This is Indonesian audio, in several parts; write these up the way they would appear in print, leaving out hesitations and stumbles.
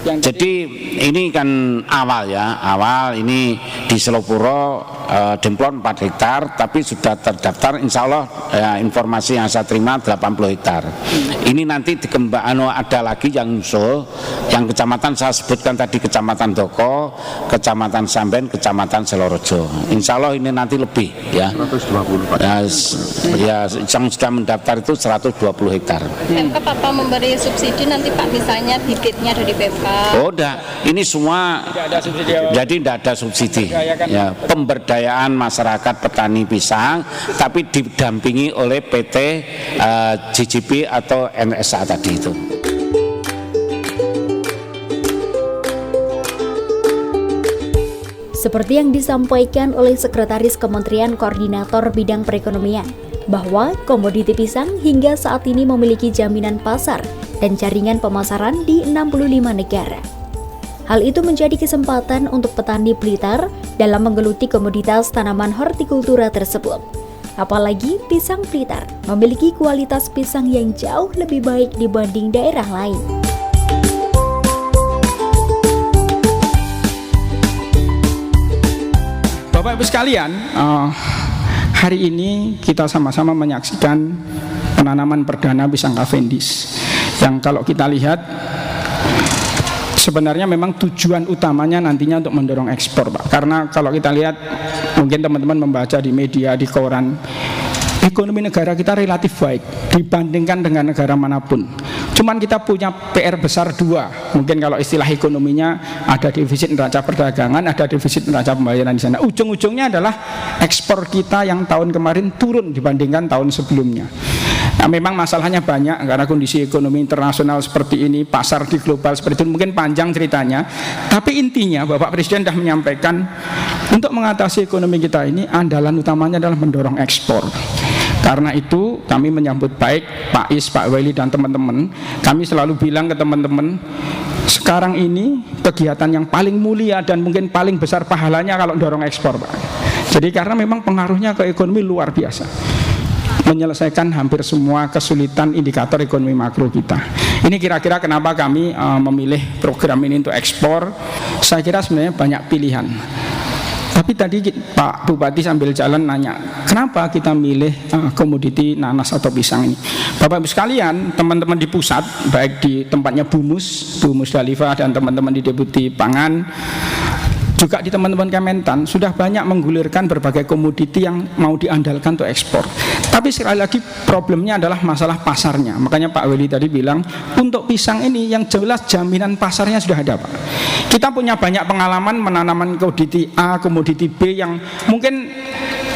Jadi ini kan awal ini di Selopuro Demplon 4 hektar, tapi sudah terdaftar insya Allah informasi yang saya terima 80 hektar. Ini nanti ada lagi yang usul, yang kecamatan saya sebutkan tadi, Kecamatan Doko, Kecamatan Samben, Kecamatan Selorojo. Insya Allah ini nanti lebih ya. 120 Pak. Ya, yang sudah mendaftar itu 120 hektar. Pemkab apa memberi subsidi nanti Pak, misalnya bibitnya dari Pemkab? Oh, ini semua jadi tidak ada subsidi. Ya, pemberdayaan masyarakat petani pisang, tapi didampingi oleh PT GGP atau NSA tadi itu. Seperti yang disampaikan oleh Sekretaris Kementerian Koordinator Bidang Perekonomian, bahwa komoditi pisang hingga saat ini memiliki jaminan pasar dan jaringan pemasaran di 65 negara. Hal itu menjadi kesempatan untuk petani Blitar dalam menggeluti komoditas tanaman hortikultura tersebut. Apalagi pisang Blitar memiliki kualitas pisang yang jauh lebih baik dibanding daerah lain. Bapak Ibu sekalian, hari ini kita sama-sama menyaksikan penanaman perdana pisang Cavendish yang kalau kita lihat sebenarnya memang tujuan utamanya nantinya untuk mendorong ekspor, Pak. Karena kalau kita lihat, mungkin teman-teman membaca di media, di koran, ekonomi negara kita relatif baik dibandingkan dengan negara manapun. Cuman kita punya PR besar dua. Mungkin kalau istilah ekonominya ada defisit neraca perdagangan, ada defisit neraca pembayaran di sana. Ujung-ujungnya adalah ekspor kita yang tahun kemarin turun dibandingkan tahun sebelumnya. Nah, memang masalahnya banyak karena kondisi ekonomi internasional seperti ini, pasar di global seperti itu, mungkin panjang ceritanya. Tapi intinya Bapak Presiden sudah menyampaikan untuk mengatasi ekonomi kita ini andalan utamanya adalah mendorong ekspor. Karena itu kami menyambut baik Pak Is, Pak Weli dan teman-teman. Kami selalu bilang ke teman-teman, sekarang ini kegiatan yang paling mulia dan mungkin paling besar pahalanya kalau mendorong ekspor, Pak. Jadi karena memang pengaruhnya ke ekonomi luar biasa, menyelesaikan hampir semua kesulitan indikator ekonomi makro kita. Ini kira-kira kenapa kami memilih program ini untuk ekspor. Saya kira sebenarnya banyak pilihan. Tapi tadi Pak Bupati sambil jalan nanya, kenapa kita milih komoditi nanas atau pisang ini? Bapak Ibu sekalian, teman-teman di pusat, baik di tempatnya Bu Musdalifah dan teman-teman di Deputi Pangan, juga di teman-teman Kementan sudah banyak menggulirkan berbagai komoditi yang mau diandalkan untuk ekspor. Tapi sekali lagi problemnya adalah masalah pasarnya. Makanya Pak Weli tadi bilang untuk pisang ini yang jelas jaminan pasarnya sudah ada, Pak. Kita punya banyak pengalaman menanaman komoditi A, komoditi B yang mungkin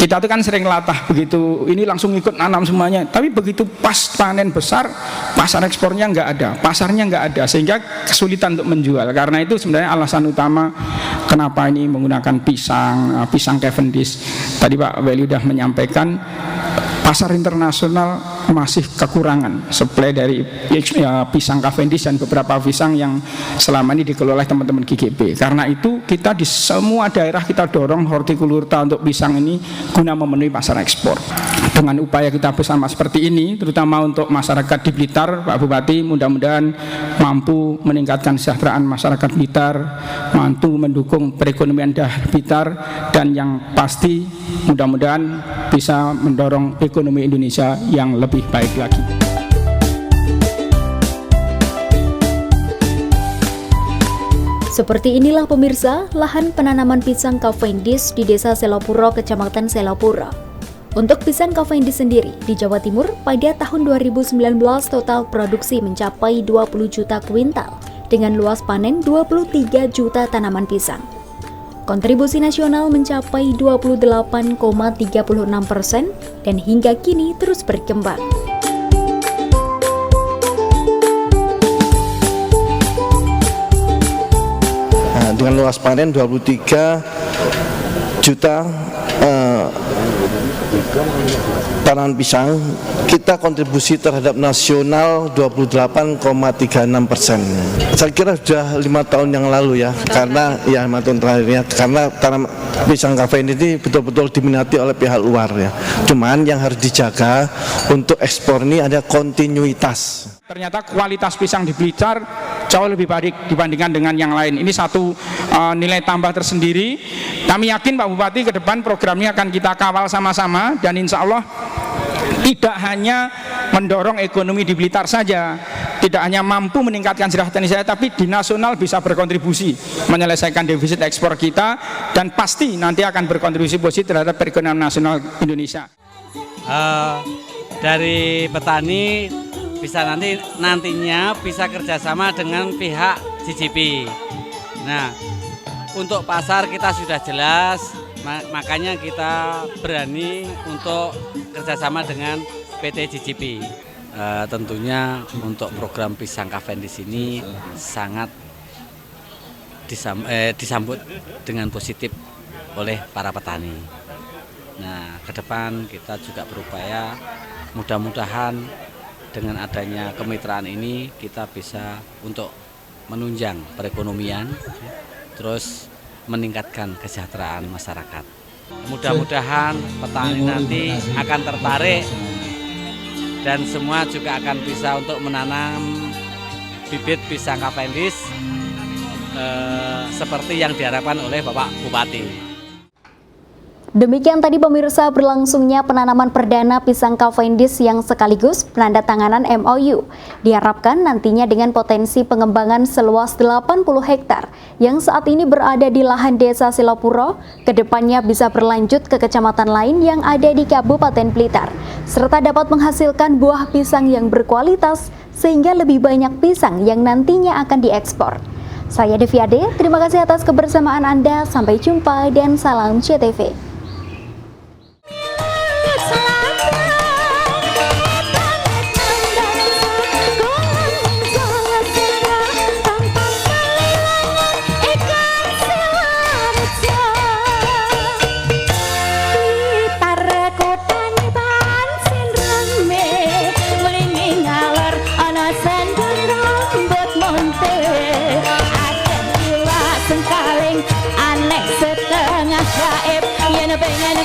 kita tuh kan sering latah begitu, ini langsung ikut nanam semuanya. Tapi begitu pas panen besar, pasar ekspornya nggak ada, pasarnya nggak ada, sehingga kesulitan untuk menjual. Karena itu sebenarnya alasan utama kenapa ini menggunakan pisang Cavendish. Tadi Pak Weli sudah menyampaikan pasar internasional masih kekurangan supply dari pisang Cavendish dan beberapa pisang yang selama ini dikelola oleh teman-teman GGP. Karena itu kita di semua daerah kita dorong hortikultura untuk pisang ini guna memenuhi pasar ekspor. Dengan upaya kita bersama seperti ini, terutama untuk masyarakat di Blitar, Pak Bupati mudah-mudahan mampu meningkatkan kesejahteraan masyarakat Blitar, mampu mendukung perekonomian daerah Blitar, dan yang pasti mudah-mudahan bisa mendorong ekonomi Indonesia yang lebih baik lagi. Seperti inilah pemirsa, lahan penanaman pisang Cavendish di Desa Selopuro, Kecamatan Selopuro. Untuk pisang Cavendish sendiri di Jawa Timur pada tahun 2019 total produksi mencapai 20 juta kuintal dengan luas panen 23 juta tanaman pisang. Kontribusi nasional mencapai 28,36% dan hingga kini terus berkembang. Nah, dengan luas panen 23 juta tanaman pisang, kita kontribusi terhadap nasional 28,36%. Saya kira sudah 5 tahun yang lalu ya, karena ya 5 tahun terakhirnya, karena tanaman pisang Cavendish ini betul-betul diminati oleh pihak luar ya. Cuman yang harus dijaga untuk ekspor ini ada kontinuitas. Ternyata kualitas pisang di Blitar jauh lebih baik dibandingkan dengan yang lain. Ini satu nilai tambah tersendiri. Kami yakin Pak Bupati ke depan programnya akan kita kawal sama-sama, dan insya Allah tidak hanya mendorong ekonomi di Blitar saja, tidak hanya mampu meningkatkan kesejahteraan saya, tapi di nasional bisa berkontribusi menyelesaikan defisit ekspor kita, dan pasti nanti akan berkontribusi positif terhadap perekonomian nasional Indonesia. Dari petani bisa nantinya bisa kerjasama dengan pihak GGP. Nah, untuk pasar kita sudah jelas, makanya kita berani untuk kerjasama dengan PT GGP. Tentunya untuk program pisang Cavendish ini sangat disambut dengan positif oleh para petani. Nah, ke depan kita juga berupaya, mudah-mudahan dengan adanya kemitraan ini kita bisa untuk menunjang perekonomian, terus meningkatkan kesejahteraan masyarakat. Mudah-mudahan petani nanti akan tertarik dan semua juga akan bisa untuk menanam bibit pisang Cavendish seperti yang diharapkan oleh Bapak Bupati. Demikian tadi pemirsa berlangsungnya penanaman perdana pisang Cavendish yang sekaligus penandatanganan MOU. Diharapkan nantinya dengan potensi pengembangan seluas 80 hektar yang saat ini berada di lahan desa Silopuro, kedepannya bisa berlanjut ke kecamatan lain yang ada di Kabupaten Blitar, serta dapat menghasilkan buah pisang yang berkualitas sehingga lebih banyak pisang yang nantinya akan diekspor. Saya Devi Ade, terima kasih atas kebersamaan Anda, sampai jumpa dan salam CTV. Aneh setengah gaib, yang pengen